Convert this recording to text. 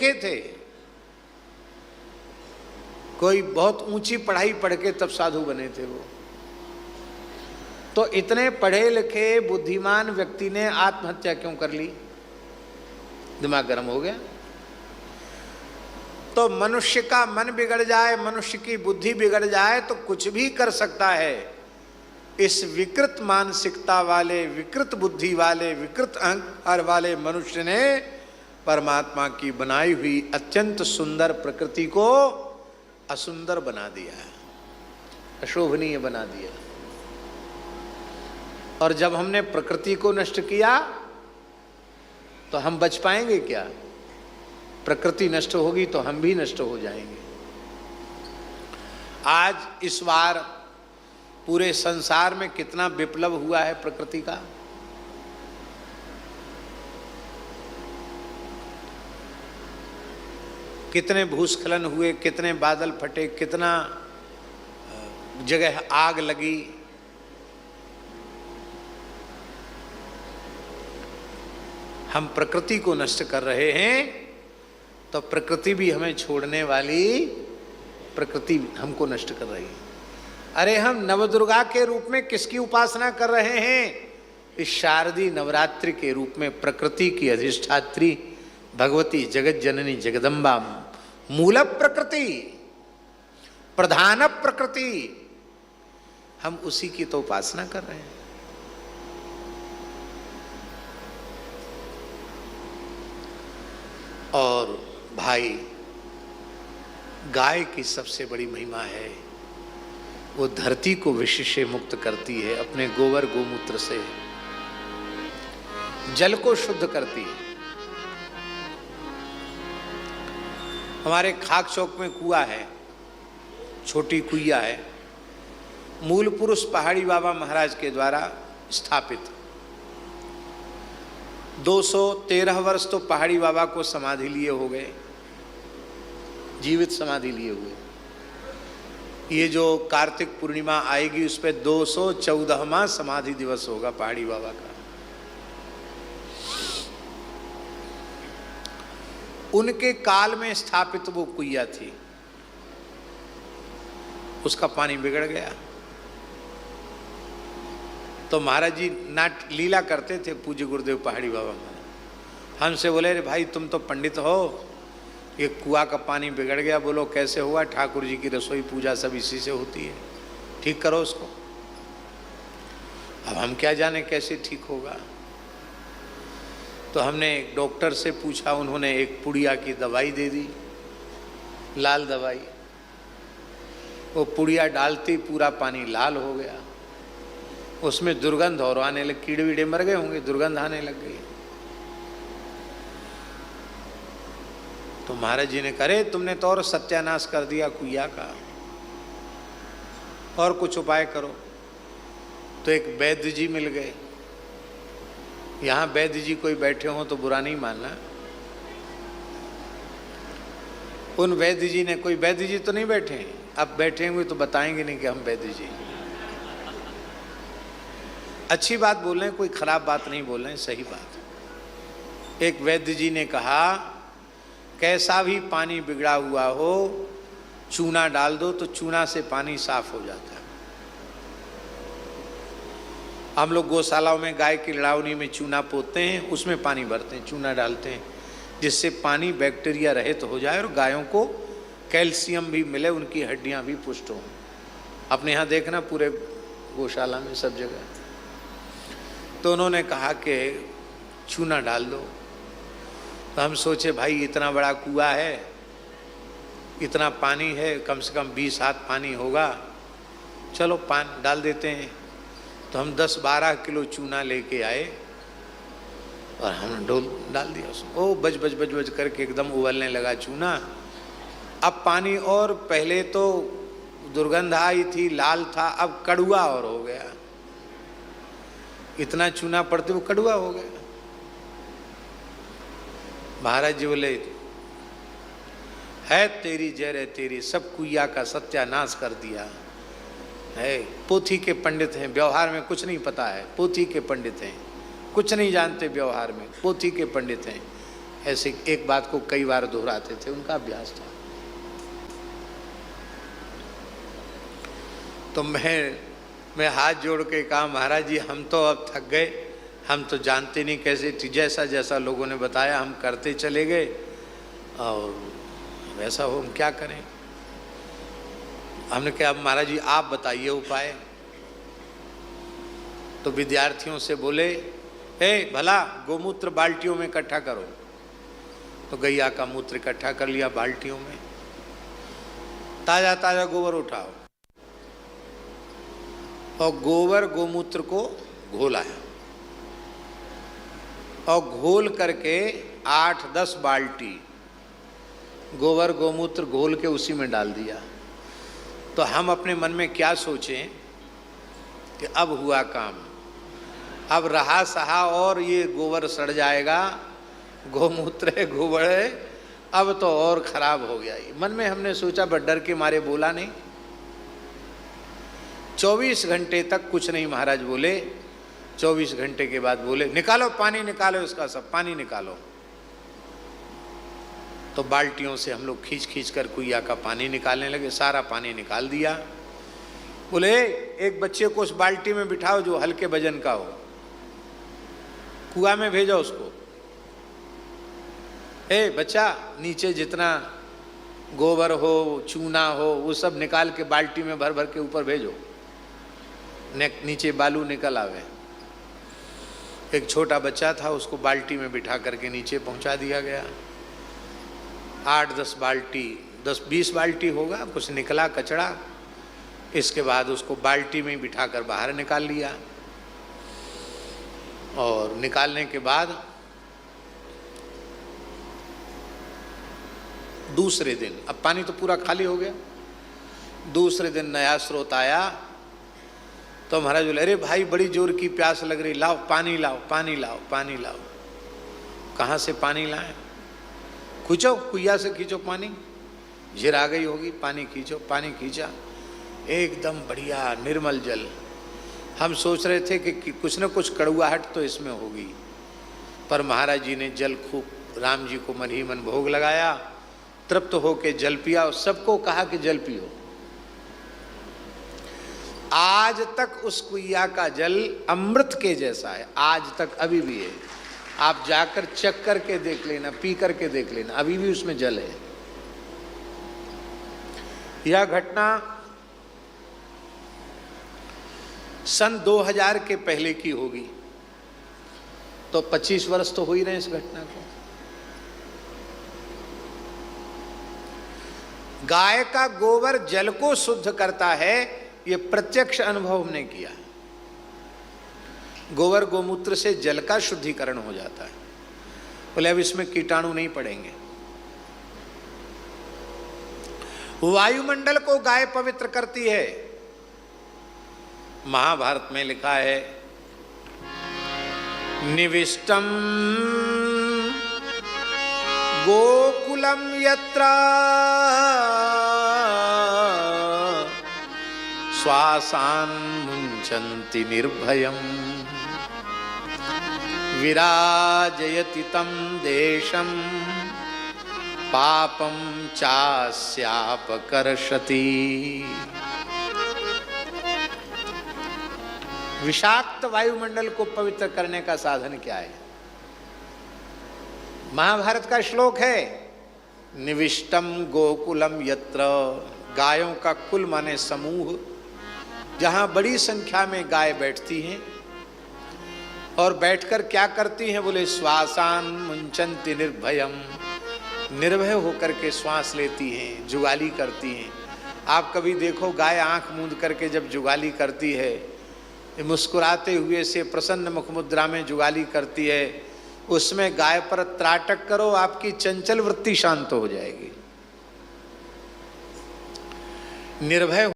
देखे थे, कोई बहुत ऊंची पढ़ाई पढ़ के तब साधु बने थे वो। तो इतने पढ़े लिखे बुद्धिमान व्यक्ति ने आत्महत्या क्यों कर ली? दिमाग गर्म हो गया। तो मनुष्य का मन बिगड़ जाए, मनुष्य की बुद्धि बिगड़ जाए तो कुछ भी कर सकता है। इस विकृत मानसिकता वाले, विकृत बुद्धि वाले, विकृत अहंकार वाले मनुष्य ने परमात्मा की बनाई हुई अत्यंत सुंदर प्रकृति को असुंदर बना दिया, अशोभनीय बना दिया। और जब हमने प्रकृति को नष्ट किया तो हम बच पाएंगे क्या? प्रकृति नष्ट होगी तो हम भी नष्ट हो जाएंगे। आज इस बार पूरे संसार में कितना विप्लव हुआ है प्रकृति का। कितने भूस्खलन हुए, कितने बादल फटे, कितना जगह आग लगी। हम प्रकृति को नष्ट कर रहे हैं तो प्रकृति भी हमें छोड़ने वाली, प्रकृति हमको नष्ट कर रही है। अरे हम नवदुर्गा के रूप में किसकी उपासना कर रहे हैं? इस शारदीय नवरात्रि के रूप में प्रकृति की अधिष्ठात्री भगवती जगत जननी जगदम्बा, मूल प्रकृति, प्रधान प्रकृति, हम उसी की तो उपासना कर रहे हैं। और भाई, गाय की सबसे बड़ी महिमा है, वो धरती को विष से मुक्त करती है, अपने गोबर गोमूत्र से जल को शुद्ध करती है। हमारे खाक चौक में कुआं है, छोटी कुइया है, मूल पुरुष पहाड़ी बाबा महाराज के द्वारा स्थापित। 213 वर्ष तो पहाड़ी बाबा को समाधि लिए हो गए, जीवित समाधि लिए हुए। ये जो कार्तिक पूर्णिमा आएगी उस पर 214वां समाधि दिवस होगा पहाड़ी बाबा का। उनके काल में स्थापित वो कुइया थी, उसका पानी बिगड़ गया। तो महाराज जी नाट लीला करते थे, पूज्य गुरुदेव पहाड़ी बाबा महाराज हमसे बोले, अरे भाई तुम तो पंडित हो, ये कुआं का पानी बिगड़ गया। बोलो कैसे हुआ? ठाकुर जी की रसोई पूजा सब इसी से होती है, ठीक करो उसको। अब हम क्या जाने कैसे ठीक होगा। तो हमने एक डॉक्टर से पूछा, उन्होंने एक पुड़िया की दवाई दे दी, लाल दवाई। वो पुड़िया डालती पूरा पानी लाल हो गया, उसमें दुर्गंध और आने लग, कीड़े वीड़े मर गए होंगे, दुर्गंध आने लग गई। तो महाराज जी ने करे, तुमने तो और सत्यानाश कर दिया कुइया का, और कुछ उपाय करो। तो एक वैद्य जी मिल गए। यहाँ वैद्य जी कोई बैठे हों तो बुरा नहीं मानना। उन वैद्य जी ने, कोई वैद्य जी तो नहीं बैठे हैं, अब बैठे हुए तो बताएंगे नहीं कि हम वैद्य जी। अच्छी बात बोल रहे हैं, कोई खराब बात नहीं बोल रहे हैं, सही बात। एक वैद्य जी ने कहा, कैसा भी पानी बिगड़ा हुआ हो, चूना डाल दो तो चूना से पानी साफ हो जाता है। हम लोग गौशालाओं में गाय की लड़ावनी में चूना पोतते हैं, उसमें पानी भरते हैं, चूना डालते हैं, जिससे पानी बैक्टीरिया रहित हो जाए और गायों को कैल्शियम भी मिले, उनकी हड्डियां भी पुष्ट हों। अपने यहाँ देखना पूरे गौशाला में सब जगह। तो उन्होंने कहा कि चूना डाल दो। तो हम सोचे भाई इतना बड़ा कुआं है, इतना पानी है, कम से कम 20 हाथ पानी होगा, चलो पानी डाल देते हैं। तो हम 10-12 किलो चूना लेके आए और हम डाल दिया उसमें। ओ बज बज बज बज करके एकदम उबलने लगा चूना। अब पानी, और पहले तो दुर्गंध आई थी, लाल था, अब कड़ुआ और हो गया। इतना चूना पड़ते वो कड़ुआ हो गया। महाराज जी बोले, है तेरी जय रे तेरी, सब कुइया का सत्यानाश कर दिया है। पोथी के पंडित हैं, व्यवहार में कुछ नहीं पता है, पोथी के पंडित हैं, कुछ नहीं जानते व्यवहार में, पोथी के पंडित हैं। ऐसे एक बात को कई बार दोहराते थे, उनका अभ्यास था। तो मैं हाथ जोड़ के कहा, महाराज जी हम तो अब थक गए, हम तो जानते नहीं कैसे, जैसा जैसा लोगों ने बताया हम करते चले गए और वैसा हो, हम क्या करें। हमने कहा महाराज जी आप बताइए उपाय। तो विद्यार्थियों से बोले, भला गोमूत्र बाल्टियों में इकट्ठा करो। तो गैया का मूत्र इकट्ठा कर लिया बाल्टियों में, ताजा ताजा गोबर उठाओ और गोबर गोमूत्र को घोलाया और घोल करके 8-10 बाल्टी गोबर गोमूत्र घोल के उसी में डाल दिया। तो हम अपने मन में क्या सोचें कि अब हुआ काम, अब रहा सहा और ये गोबर सड़ जाएगा, गोमूत्र है गोबर है, अब तो और खराब हो गया। ये मन में हमने सोचा, बट डर के मारे बोला नहीं। 24 घंटे तक कुछ नहीं महाराज बोले। 24 घंटे के बाद बोले निकालो पानी, निकालो इसका सब पानी निकालो। तो बाल्टियों से हम लोग खींच खींच कर कुइया का पानी निकालने लगे, सारा पानी निकाल दिया। बोले एक बच्चे को उस बाल्टी में बिठाओ जो हल्के वजन का हो, कुआं में भेजो उसको। बच्चा नीचे जितना गोबर हो चूना हो वो सब निकाल के बाल्टी में भर भर के ऊपर भेजो, नीचे बालू निकल आवे। एक छोटा बच्चा था, उसको बाल्टी में बिठा करके नीचे पहुंचा दिया गया। 8-10 बाल्टी, 10-20 बाल्टी होगा, कुछ निकला कचड़ा। इसके बाद उसको बाल्टी में बिठा कर बाहर निकाल लिया और निकालने के बाद दूसरे दिन, अब पानी तो पूरा खाली हो गया, दूसरे दिन नया स्रोत आया। तो महाराज बोले अरे भाई बड़ी जोर की प्यास लग रही, लाओ पानी लाओ, पानी लाओ, पानी लाओ। कहाँ से पानी लाएं? खींचो, कुइया से खींचो पानी, झिर आ गई होगी, पानी खींचो। पानी खींचा, एकदम बढ़िया निर्मल जल। हम सोच रहे थे कि कुछ न कुछ कड़ुआहट तो इसमें होगी, पर महाराज जी ने जल खूब राम जी को मन ही मन भोग लगाया, तृप्त होके जल पिया और सबको कहा कि जल पियो। आज तक उस कुइया का जल अमृत के जैसा है, आज तक अभी भी है। आप जाकर चेक करके देख लेना, पी करके देख लेना, अभी भी उसमें जल है। यह घटना सन 2000 के पहले की होगी, तो 25 वर्ष तो हो ही रहे इस घटना को। गाय का गोबर जल को शुद्ध करता है, ये प्रत्यक्ष अनुभव हमने किया। गोबर गोमूत्र से जल का शुद्धिकरण हो जाता है। बोले अब इसमें कीटाणु नहीं पड़ेंगे। वायुमंडल को गाय पवित्र करती है। महाभारत में लिखा है निविष्टम गोकुलम यत्र श्वासान मुंचन्ति निर्भयम् विराजयति तं देशं पापं चास्यापकर्षति। विषाक्त वायुमंडल को पवित्र करने का साधन क्या है? महाभारत का श्लोक है निविष्टम गोकुलम यत्र, गायों का कुल माने समूह, जहां बड़ी संख्या में गाय बैठती हैं और बैठकर क्या करती हैं? बोले श्वासान मुंचन्ति निर्भयम, निर्भय होकर के श्वास लेती हैं, जुगाली करती हैं। आप कभी देखो गाय आंख मूंद करके जब जुगाली करती है, मुस्कुराते हुए से प्रसन्न मुखमुद्रा में जुगाली करती है, उसमें गाय पर त्राटक करो, आपकी चंचल वृत्ति शांत हो जाएगी। निर्भय